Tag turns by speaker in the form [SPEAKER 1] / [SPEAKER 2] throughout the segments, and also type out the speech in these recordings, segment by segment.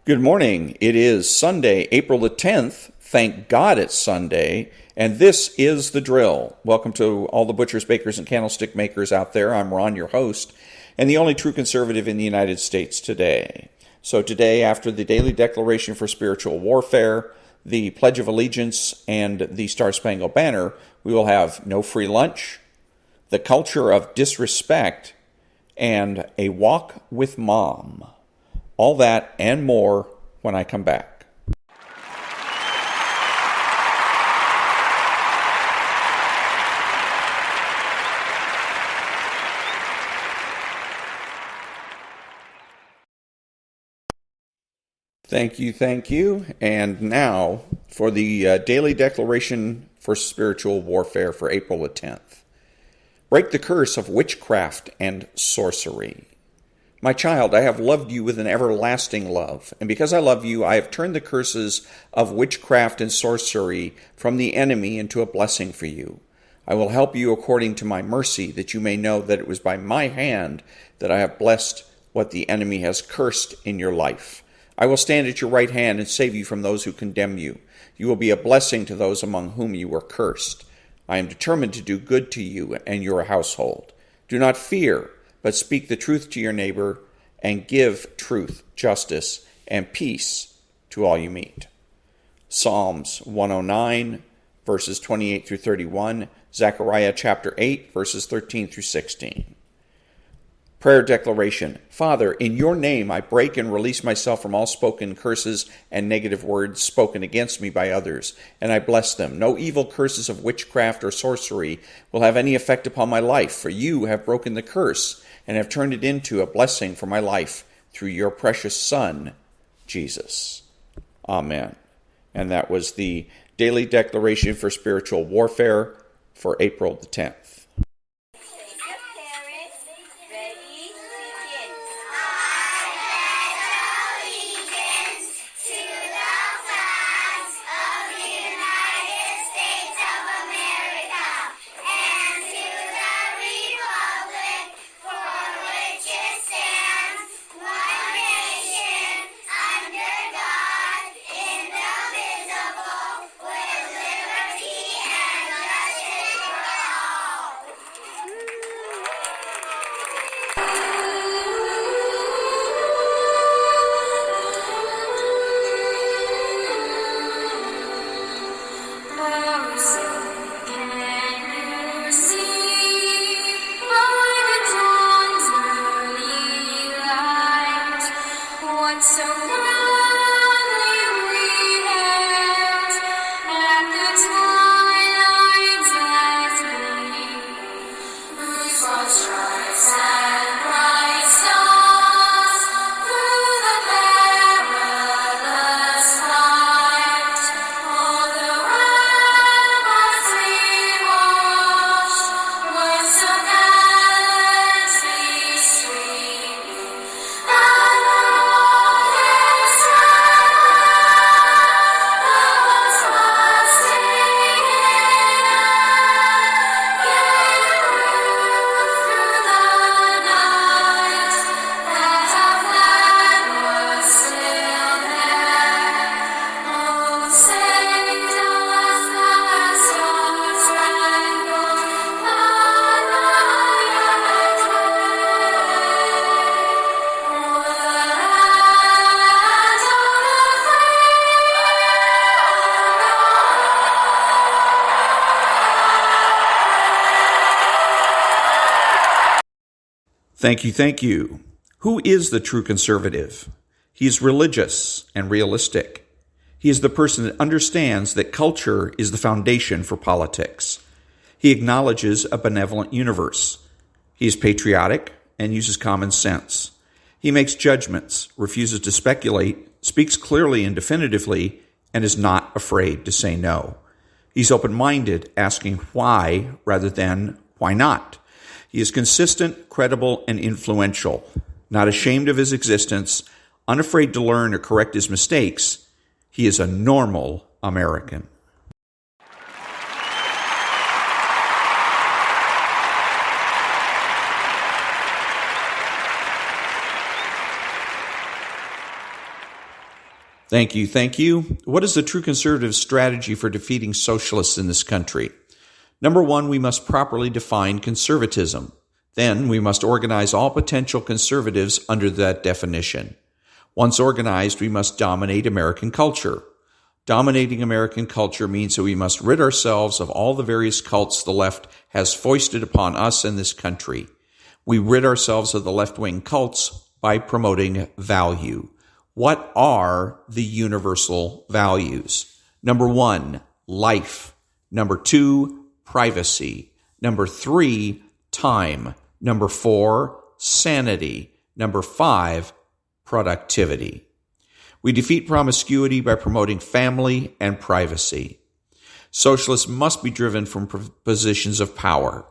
[SPEAKER 1] Good morning. It is Sunday, April the 10th. Thank God it's Sunday. And this is The Drill. Welcome to all the butchers, bakers, and candlestick makers out there. I'm Ron, your host, and the only true conservative in the United States today. So today, after the Daily Declaration for Spiritual Warfare, the Pledge of Allegiance, and the Star-Spangled Banner, we will have no free lunch, the culture of disrespect, and a walk with mom. All that and more when I come back. Thank you. And now for the Daily Declaration for Spiritual Warfare for April the 10th. Break the curse of witchcraft and sorcery. My child, I have loved you with an everlasting love, and because I love you, I have turned the curses of witchcraft and sorcery from the enemy into a blessing for you. I will help you according to my mercy, that you may know that it was by my hand that I have blessed what the enemy has cursed in your life. I will stand at your right hand and save you from those who condemn you. You will be a blessing to those among whom you were cursed. I am determined to do good to you and your household. Do not fear, but speak the truth to your neighbor, and give truth, justice, and peace to all you meet. Psalms 109, verses 28 through 31, Zechariah chapter 8, verses 13 through 16. Prayer declaration. Father, in your name I break and release myself from all spoken curses and negative words spoken against me by others, and I bless them. No evil curses of witchcraft or sorcery will have any effect upon my life, for you have broken the curse and have turned it into a blessing for my life through your precious Son, Jesus. Amen. And that was the Daily Declaration for Spiritual Warfare for April the 10th. Thank you. Who is the true conservative? He is religious and realistic. He is the person that understands that culture is the foundation for politics. He acknowledges a benevolent universe. He is patriotic and uses common sense. He makes judgments, refuses to speculate, speaks clearly and definitively, and is not afraid to say no. He's open-minded, asking why rather than why not. He is consistent, credible, and influential, not ashamed of his existence, unafraid to learn or correct his mistakes. He is a normal American. Thank you. Thank you. What is the true conservative strategy for defeating socialists in this country? Number one, we must properly define conservatism. Then we must organize all potential conservatives under that definition. Once organized, we must dominate American culture. Dominating American culture means that we must rid ourselves of all the various cults the left has foisted upon us in this country. We rid ourselves of the left-wing cults by promoting value. What are the universal values? Number one, life. Number two, privacy. Number three, time. Number four, sanity. Number five, productivity. We defeat promiscuity by promoting family and privacy. Socialists must be driven from positions of power.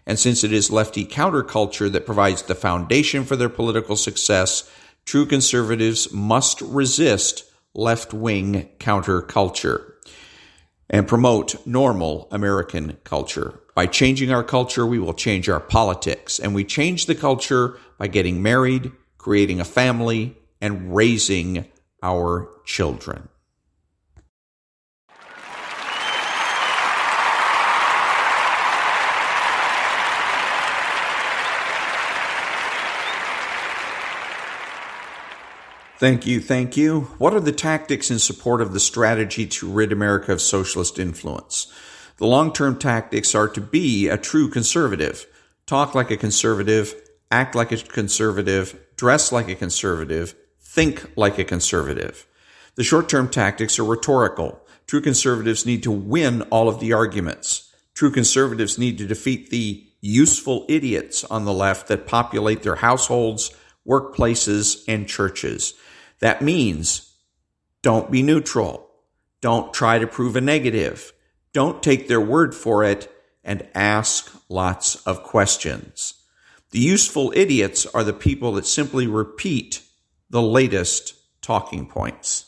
[SPEAKER 1] And since it is lefty counterculture that provides the foundation for their political success, true conservatives must resist left-wing counterculture and promote normal American culture. By changing our culture, we will change our politics. And we change the culture by getting married, creating a family, and raising our children. Thank you. Thank you. What are the tactics in support of the strategy to rid America of socialist influence? The long-term tactics are to be a true conservative, talk like a conservative, act like a conservative, dress like a conservative, think like a conservative. The short-term tactics are rhetorical. True conservatives need to win all of the arguments. True conservatives need to defeat the useful idiots on the left that populate their households, workplaces, and churches. That means don't be neutral. Don't try to prove a negative. Don't take their word for it, and ask lots of questions. The useful idiots are the people that simply repeat the latest talking points.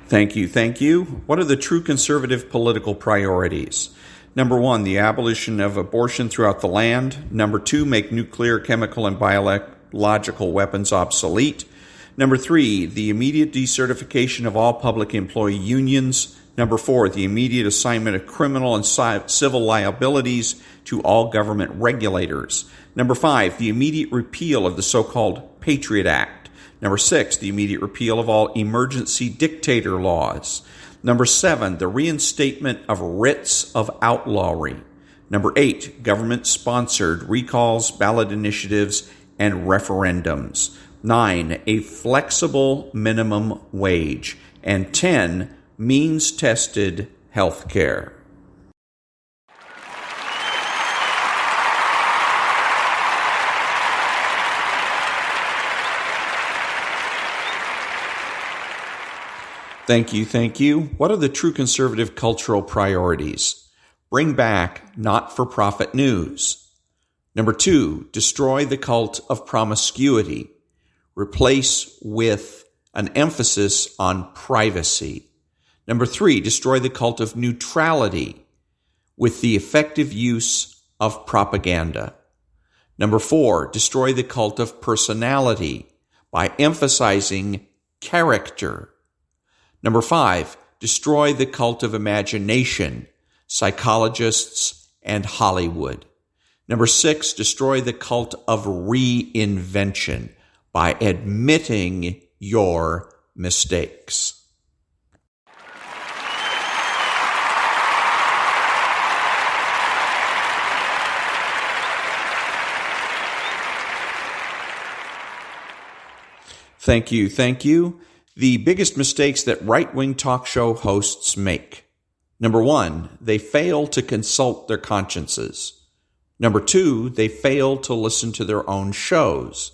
[SPEAKER 1] Thank you. Thank you. What are the true conservative political priorities? Number one, the abolition of abortion throughout the land. Number two, make nuclear, chemical, and biological weapons obsolete. Number three, the immediate decertification of all public employee unions. Number four, the immediate assignment of criminal and civil liabilities to all government regulators. Number five, the immediate repeal of the so-called Patriot Act. Number six, the immediate repeal of all emergency dictator laws. Number seven, the reinstatement of writs of outlawry. Number eight, government-sponsored recalls, ballot initiatives, and referendums. 9, a flexible minimum wage. And 10, means-tested health care. Thank you, thank you. What are the true conservative cultural priorities? Bring back not-for-profit news. Number 2, destroy the cult of promiscuity. Replace with an emphasis on privacy. Number 3, destroy the cult of neutrality with the effective use of propaganda. Number 4, destroy the cult of personality by emphasizing character. Number 5, destroy the cult of imagination, psychologists, and Hollywood. Number 6, destroy the cult of reinvention by admitting your mistakes. Thank you, thank you. The biggest mistakes that right-wing talk show hosts make. Number 1, they fail to consult their consciences. Number 2, they fail to listen to their own shows.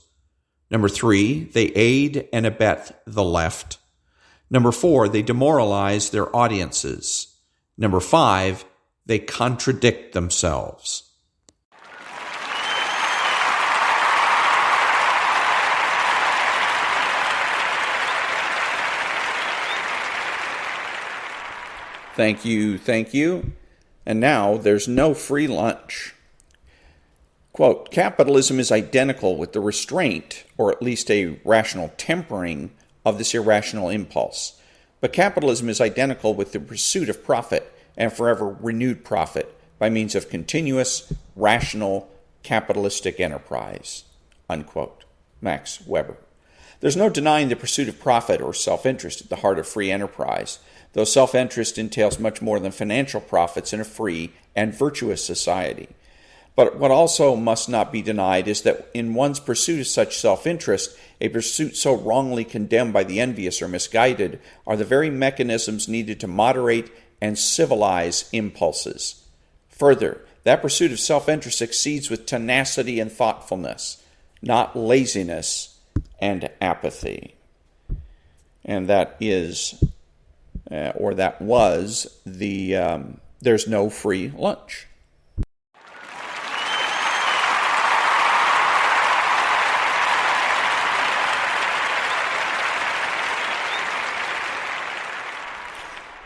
[SPEAKER 1] Number 3, they aid and abet the left. Number 4, they demoralize their audiences. Number 5, they contradict themselves. Thank you, thank you. And now there's no free lunch. Quote, capitalism is identical with the restraint, or at least a rational tempering, of this irrational impulse. But capitalism is identical with the pursuit of profit, and forever renewed profit, by means of continuous, rational, capitalistic enterprise. Unquote. Max Weber. There's no denying the pursuit of profit or self-interest at the heart of free enterprise, though self-interest entails much more than financial profits in a free and virtuous society. But what also must not be denied is that in one's pursuit of such self-interest, a pursuit so wrongly condemned by the envious or misguided, are the very mechanisms needed to moderate and civilize impulses. Further, that pursuit of self-interest succeeds with tenacity and thoughtfulness, not laziness and apathy. And that is, or that was, the there's no free lunch.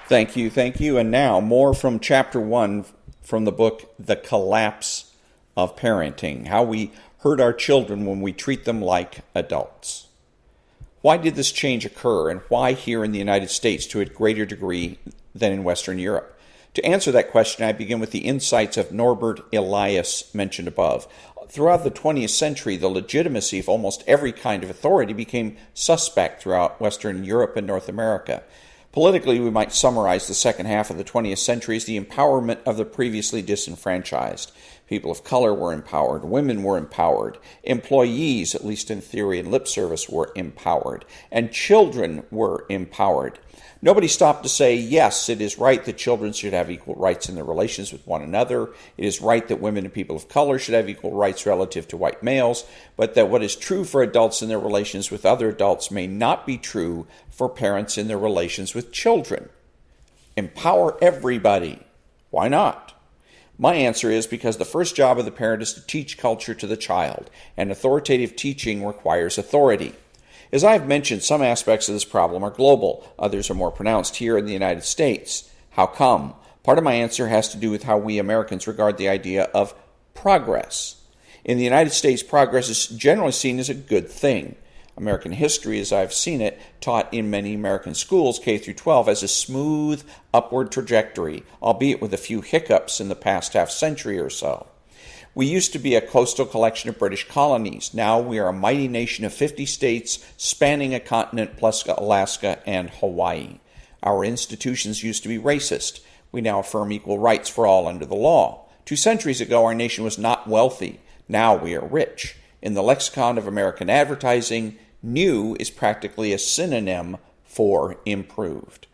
[SPEAKER 1] Thank you, thank you. And now, more from Chapter 1 from the book, The Collapse of Parenting, How We Hurt Our Children When We Treat Them Like Adults. Why did this change occur, and why here in the United States to a greater degree than in Western Europe? To answer that question, I begin with the insights of Norbert Elias mentioned above. Throughout the 20th century, the legitimacy of almost every kind of authority became suspect throughout Western Europe and North America. Politically, we might summarize the second half of the 20th century as the empowerment of the previously disenfranchised. People of color were empowered, women were empowered, employees, at least in theory and lip service, were empowered, and children were empowered. Nobody stopped to say, yes, it is right that children should have equal rights in their relations with one another. It is right that women and people of color should have equal rights relative to white males, but that what is true for adults in their relations with other adults may not be true for parents in their relations with children. Empower everybody. Why not? My answer is because the first job of the parent is to teach culture to the child, and authoritative teaching requires authority. As I have mentioned, some aspects of this problem are global. Others are more pronounced here in the United States. How come? Part of my answer has to do with how we Americans regard the idea of progress. In the United States, progress is generally seen as a good thing. American history, as I've seen it, taught in many American schools, K through 12, as a smooth upward trajectory, albeit with a few hiccups in the past half century or so. We used to be a coastal collection of British colonies. Now we are a mighty nation of 50 states spanning a continent plus Alaska and Hawaii. Our institutions used to be racist. We now affirm equal rights for all under the law. 2 centuries ago, our nation was not wealthy. Now we are rich. In the lexicon of American advertising, new is practically a synonym for improved.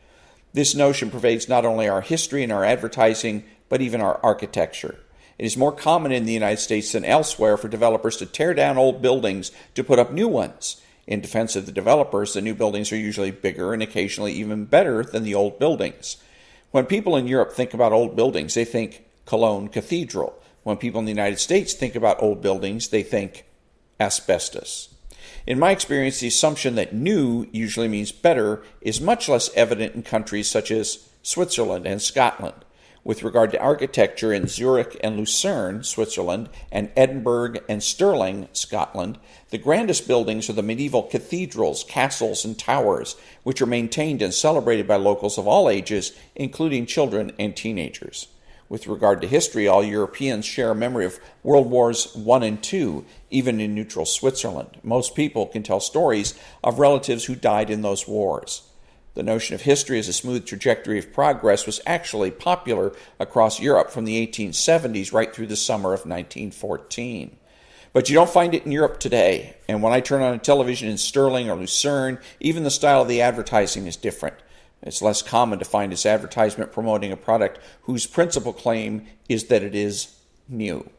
[SPEAKER 1] This notion pervades not only our history and our advertising, but even our architecture. It is more common in the United States than elsewhere for developers to tear down old buildings to put up new ones. In defense of the developers, the new buildings are usually bigger and occasionally even better than the old buildings. When people in Europe think about old buildings, they think Cologne Cathedral. When people in the United States think about old buildings, they think asbestos. In my experience, the assumption that new usually means better is much less evident in countries such as Switzerland and Scotland. With regard to architecture in Zurich and Lucerne, Switzerland, and Edinburgh and Stirling, Scotland, the grandest buildings are the medieval cathedrals, castles, and towers, which are maintained and celebrated by locals of all ages, including children and teenagers. With regard to history, all Europeans share a memory of World Wars I and II, even in neutral Switzerland. Most people can tell stories of relatives who died in those wars. The notion of history as a smooth trajectory of progress was actually popular across Europe from the 1870s right through the summer of 1914. But you don't find it in Europe today, and when I turn on a television in Stirling or Lucerne, even the style of the advertising is different. It's less common to find this advertisement promoting a product whose principal claim is that it is new.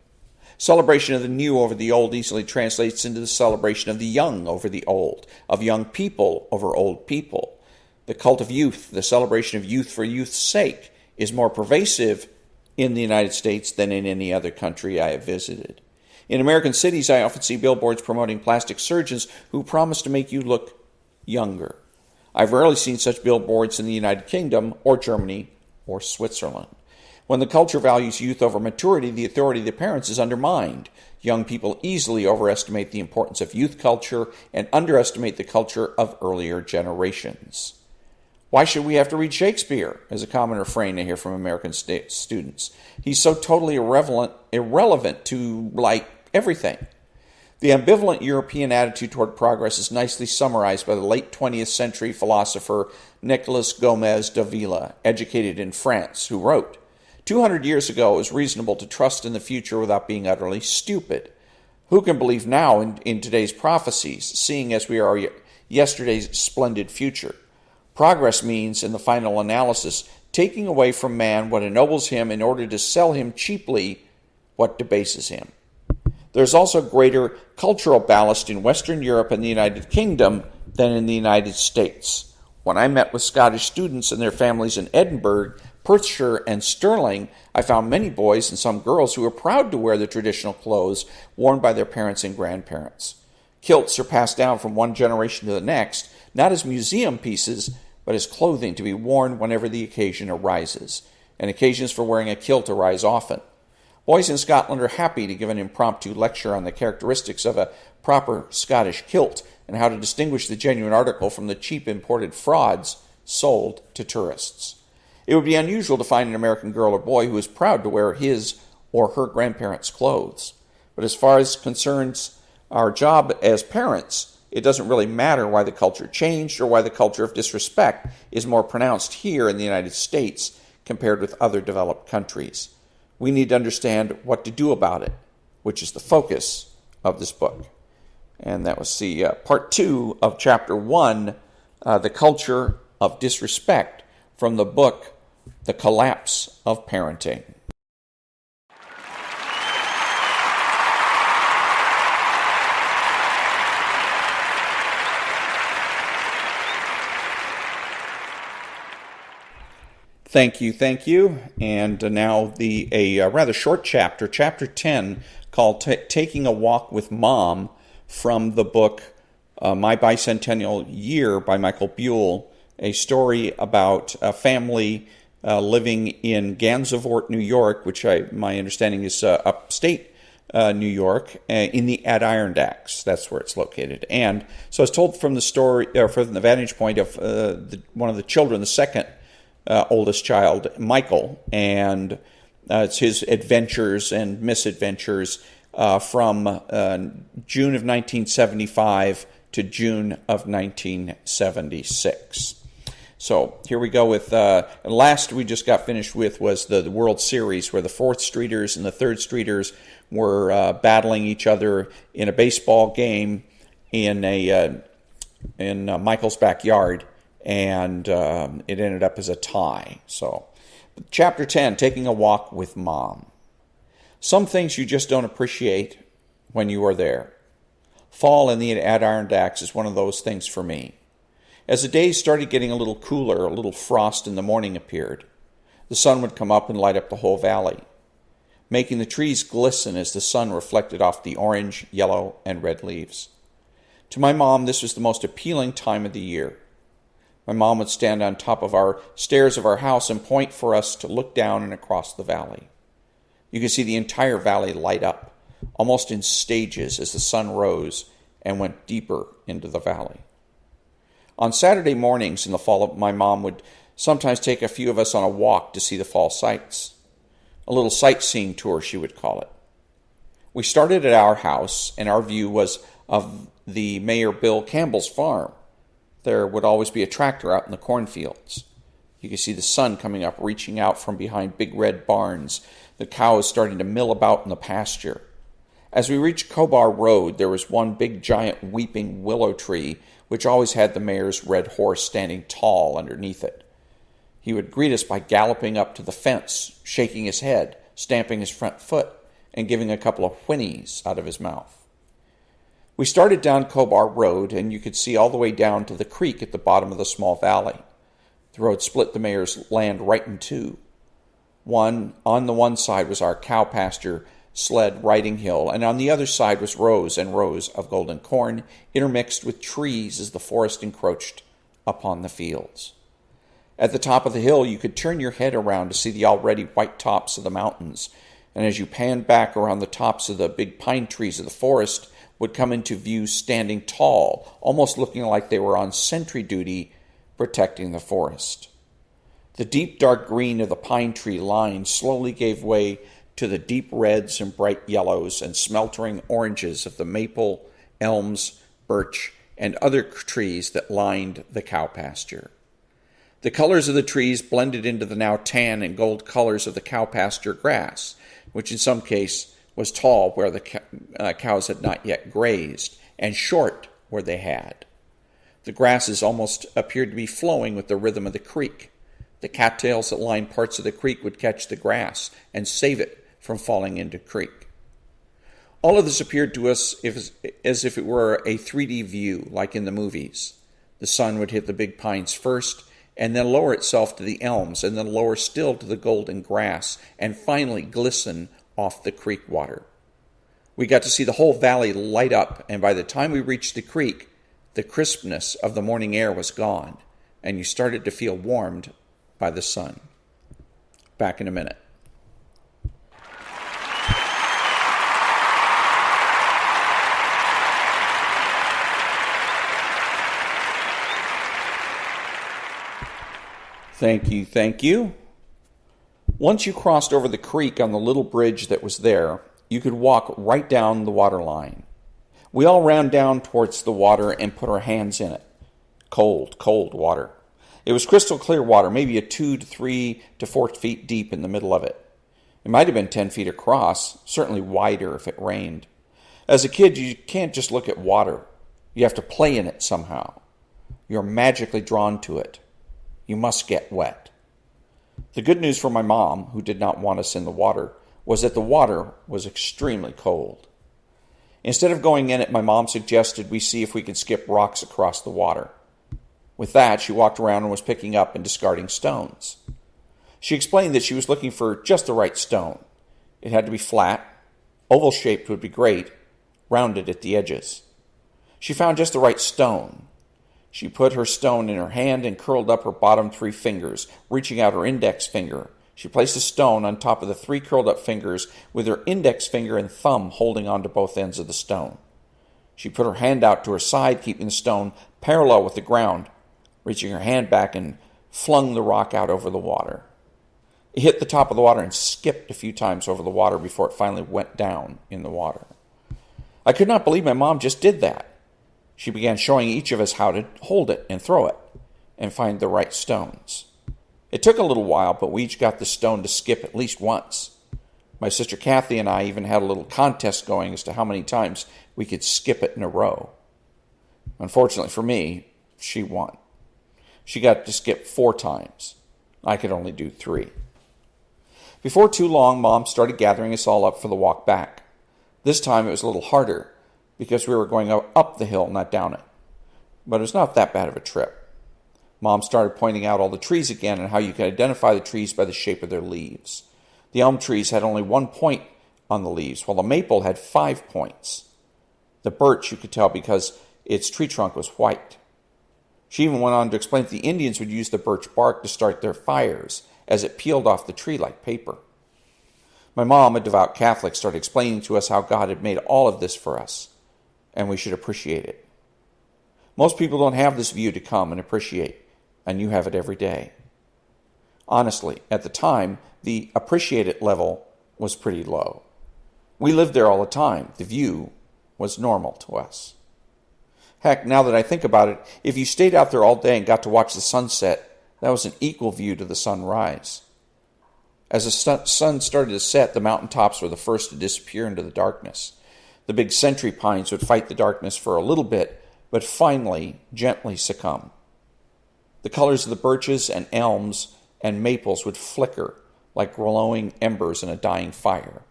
[SPEAKER 1] Celebration of the new over the old easily translates into the celebration of the young over the old, of young people over old people. The cult of youth, the celebration of youth for youth's sake, is more pervasive in the United States than in any other country I have visited. In American cities, I often see billboards promoting plastic surgeons who promise to make you look younger. I've rarely seen such billboards in the United Kingdom or Germany or Switzerland. When the culture values youth over maturity, the authority of the parents is undermined. Young people easily overestimate the importance of youth culture and underestimate the culture of earlier generations. Why should we have to read Shakespeare? Is a common refrain I hear from American students. He's so totally irrelevant to, everything. The ambivalent European attitude toward progress is nicely summarized by the late 20th century philosopher Nicolas Gomez Davila, educated in France, who wrote, 200 years ago, it was reasonable to trust in the future without being utterly stupid. Who can believe now in today's prophecies, seeing as we are yesterday's splendid future? Progress means, in the final analysis, taking away from man what ennobles him in order to sell him cheaply what debases him. There's also greater cultural ballast in Western Europe and the United Kingdom than in the United States. When I met with Scottish students and their families in Edinburgh, Perthshire, and Stirling, I found many boys and some girls who were proud to wear the traditional clothes worn by their parents and grandparents. Kilts are passed down from one generation to the next, not as museum pieces, but as clothing to be worn whenever the occasion arises. And occasions for wearing a kilt arise often. Boys in Scotland are happy to give an impromptu lecture on the characteristics of a proper Scottish kilt and how to distinguish the genuine article from the cheap imported frauds sold to tourists. It would be unusual to find an American girl or boy who is proud to wear his or her grandparents' clothes. But as far as concerns our job as parents, it doesn't really matter why the culture changed or why the culture of disrespect is more pronounced here in the United States compared with other developed countries. We need to understand what to do about it, which is the focus of this book. And that was the part 2 of chapter 1, The Culture of Disrespect, from the book The Collapse of Parenting. Thank you. And now a rather short chapter, chapter 10, called Taking a Walk with Mom, from the book My Bicentennial Year by Michael Buell, a story about a family living in Gansevoort, New York, which my understanding is upstate New York, in the Adirondacks. That's where it's located. And so it's told from the story, or from the vantage point of one of the children, the second oldest child, Michael, and it's his adventures and misadventures from June of 1975 to June of 1976. So here we go with, last we just got finished with was the World Series, where the 4th Streeters and the 3rd Streeters were battling each other in a baseball game in Michael's backyard. And it ended up as a tie. So, chapter 10, Taking a Walk with Mom. Some things you just don't appreciate when you are there. Fall in the Adirondacks is one of those things for me. As the days started getting a little cooler, a little frost in the morning appeared. The sun would come up and light up the whole valley, making the trees glisten as the sun reflected off the orange, yellow, and red leaves. To my mom, this was the most appealing time of the year. My mom would stand on top of our stairs of our house and point for us to look down and across the valley. You could see the entire valley light up, almost in stages as the sun rose and went deeper into the valley. On Saturday mornings in the fall, my mom would sometimes take a few of us on a walk to see the fall sights. A little sightseeing tour, she would call it. We started at our house, and our view was of the Mayor Bill Campbell's farm. There would always be a tractor out in the cornfields. You could see the sun coming up, reaching out from behind big red barns, the cows starting to mill about in the pasture. As we reached Cobar Road, there was one big giant weeping willow tree, which always had the mayor's red horse standing tall underneath it. He would greet us by galloping up to the fence, shaking his head, stamping his front foot, and giving a couple of whinnies out of his mouth. We started down Cobar Road, and you could see all the way down to the creek at the bottom of the small valley. The road split the mayor's land right in two. On the one side was our cow pasture, sled riding hill, and on the other side was rows and rows of golden corn, intermixed with trees as the forest encroached upon the fields. At the top of the hill, you could turn your head around to see the already white tops of the mountains, and as you panned back around the tops of the big pine trees of the forest would come into view standing tall, almost looking like they were on sentry duty protecting the forest. The deep dark green of the pine tree line slowly gave way to the deep reds and bright yellows and smeltering oranges of the maple, elms, birch, and other trees that lined the cow pasture. The colors of the trees blended into the now tan and gold colors of the cow pasture grass, which in some case was tall where the cows had not yet grazed, and short where they had. The grasses almost appeared to be flowing with the rhythm of the creek. The cattails that lined parts of the creek would catch the grass and save it from falling into the creek. All of this appeared to us as if it were a 3D view, like in the movies. The sun would hit the big pines first, and then lower itself to the elms, and then lower still to the golden grass, and finally glisten off the creek water. We got to see the whole valley light up, and by the time we reached the creek, the crispness of the morning air was gone, and you started to feel warmed by the sun. Back in a minute. Thank you. Once you crossed over the creek on the little bridge that was there, you could walk right down the water line. We all ran down towards the water and put our hands in it. Cold, cold water. It was crystal clear water, maybe 2 to 3 to 4 feet deep in the middle of it. It might have been 10 feet across, certainly wider if it rained. As a kid, you can't just look at water. You have to play in it somehow. You're magically drawn to it. You must get wet. The good news for my mom, who did not want us in the water, was that the water was extremely cold. Instead of going in it, my mom suggested we see if we could skip rocks across the water. With that, she walked around and was picking up and discarding stones. She explained that she was looking for just the right stone. It had to be flat, oval-shaped would be great, rounded at the edges. She found just the right stone. She put her stone in her hand and curled up her bottom 3 fingers, reaching out her index finger. She placed the stone on top of the 3 curled up fingers with her index finger and thumb holding onto both ends of the stone. She put her hand out to her side, keeping the stone parallel with the ground, reaching her hand back and flung the rock out over the water. It hit the top of the water and skipped a few times over the water before it finally went down in the water. I could not believe my mom just did that. She began showing each of us how to hold it and throw it and find the right stones. It took a little while, but we each got the stone to skip at least once. My sister Kathy and I even had a little contest going as to how many times we could skip it in a row. Unfortunately for me, she won. She got to skip 4 times. I could only do 3. Before too long, Mom started gathering us all up for the walk back. This time it was a little harder, because we were going up the hill, not down it. But it was not that bad of a trip. Mom started pointing out all the trees again and how you could identify the trees by the shape of their leaves. The elm trees had only 1 point on the leaves, while the maple had 5 points. The birch you could tell because its tree trunk was white. She even went on to explain that the Indians would use the birch bark to start their fires as it peeled off the tree like paper. My mom, a devout Catholic, started explaining to us how God had made all of this for us, and we should appreciate it. Most people don't have this view to come and appreciate, and you have it every day. Honestly, at the time, the appreciate it level was pretty low. We lived there all the time. The view was normal to us. Heck, now that I think about it, if you stayed out there all day and got to watch the sunset, that was an equal view to the sunrise. As the sun started to set, the mountaintops were the first to disappear into the darkness. The big century pines would fight the darkness for a little bit, but finally, gently succumb. The colors of the birches and elms and maples would flicker like glowing embers in a dying fire,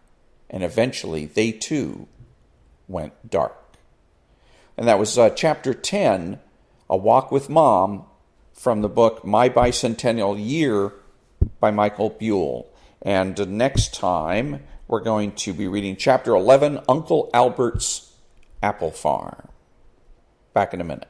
[SPEAKER 1] and eventually they too went dark. And that was chapter 10, A Walk with Mom, from the book My Bicentennial Year by Michael Buell. And next time, we're going to be reading chapter 11, Uncle Albert's Apple Farm. Back in a minute.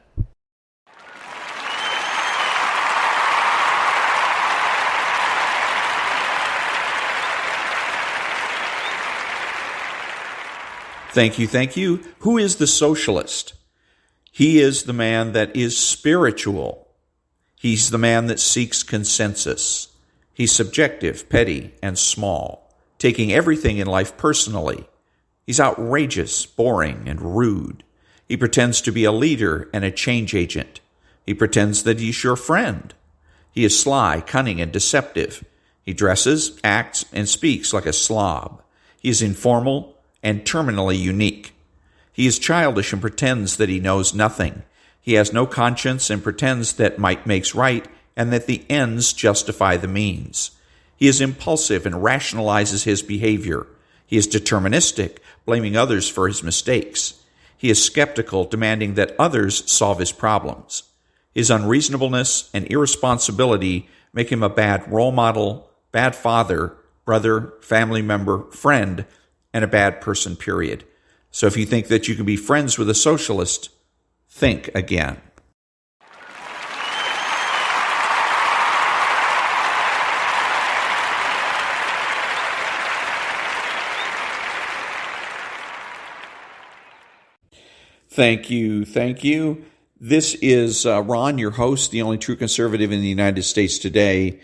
[SPEAKER 1] Thank you, thank you. Who is the socialist? He is the man that is spiritual. He's the man that seeks consensus. He's subjective, petty, and small, taking everything in life personally. He's outrageous, boring, and rude. He pretends to be a leader and a change agent. He pretends that he's your friend. He is sly, cunning, and deceptive. He dresses, acts, and speaks like a slob. He is informal and terminally unique. He is childish and pretends that he knows nothing. He has no conscience and pretends that might makes right and that the ends justify the means. He is impulsive and rationalizes his behavior. He is deterministic, blaming others for his mistakes. He is skeptical, demanding that others solve his problems. His unreasonableness and irresponsibility make him a bad role model, bad father, brother, family member, friend, and a bad person, period. So if you think that you can be friends with a socialist, think again. Thank you, thank you. This is Ron, your host, the only true conservative in the United States today,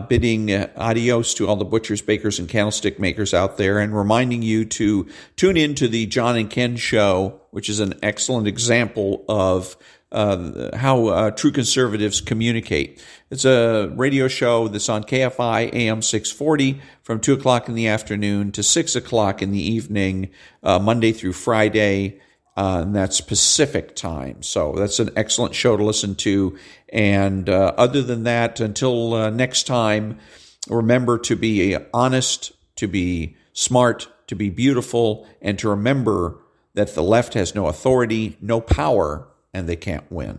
[SPEAKER 1] bidding adios to all the butchers, bakers, and candlestick makers out there, and reminding you to tune in to the John and Ken Show, which is an excellent example of how true conservatives communicate. It's a radio show that's on KFI AM 640 from 2 o'clock in the afternoon to 6 o'clock in the evening, Monday through Friday. And that's Pacific time. So that's an excellent show to listen to. And other than that, until next time, remember to be honest, to be smart, to be beautiful, and to remember that the left has no authority, no power, and they can't win.